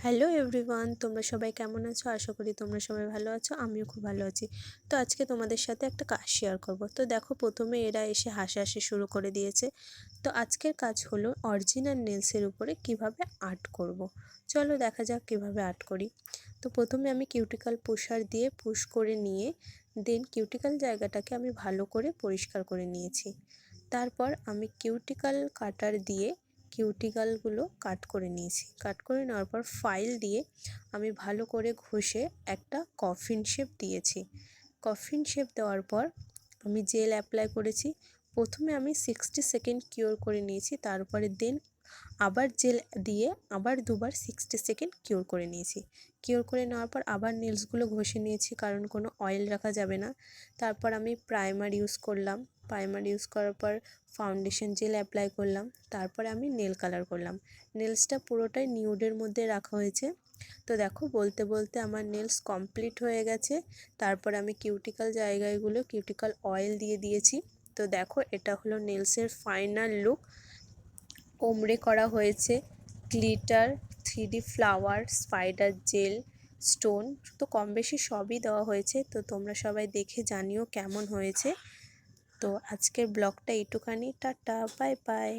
Hello everyone, তোমরা সবাই কেমন আছো? আশা করি তোমরা সবাই ভালো আছো। আমিও খুব ভালো আছি। তো আজকে তোমাদের সাথে একটা কাজ শেয়ার করব। তো দেখো, প্রথমে এরা এসে হাসাহাসি শুরু করে দিয়েছে। তো আজকের কাজ হলো অরিজিনাল নেলসের উপরে কিভাবে আর্ট করব। চলো দেখা যাক কিভাবে আর্ট করি। তো প্রথমে আমি কিউটিক্যাল পুশার দিয়ে পুশ করে নিয়ে দেন কিউটিক্যাল জায়গাটাকে আমি ভালো করে পরিষ্কার করে নিয়েছি। তারপর আমি কিউটিক্যাল কাটার দিয়ে কিউটিক্যালগুলো কাট করে নিয়েছি। কাট করে নেওয়ার পর ফাইল দিয়ে আমি ভালো করে ঘষে একটা কফিন শেপ দিয়েছি। কফিন শেপ দেওয়ার পর আমি জেল অ্যাপ্লাই করেছি। প্রথমে আমি 60 সেকেন্ড কিওর করে নিয়েছি, তারপরে দেন আবার জেল দিয়ে আবার দুবার 60 সেকেন্ড কিওর করে নিয়েছি। কিওর করে নেওয়ার পর আবার নেলসগুলো ঘষে নিয়েছি, কারণ কোনো অয়েল রাখা যাবে না। তারপর আমি প্রাইমার ইউজ করলাম। প্রাইমার ইউজ করার পর ফাউন্ডেশন জেল অ্যাপ্লাই করলাম। তারপরে আমি নেল কালার করলাম। নেলসটা পুরোটাই নিউডের মধ্যে রাখা হয়েছে। তো দেখো, বলতে বলতে আমার নেলস কমপ্লিট হয়ে গেছে। তারপর আমি কিউটিক্যাল জায়গাগুলো কিউটিক্যাল অয়েল দিয়ে দিয়েছি। তো দেখো, এটা হলো নেলসের ফাইনাল লুক। ওমরে করা হয়েছে, glitter, 3D flower, spider gel, stone, তো কম বেশি সবই দেওয়া হয়েছে। তো তোমরা সবাই দেখে জানিও কেমন হয়েছে। তো আজকের ব্লগটা এইটুখানি। Tata, bye bye.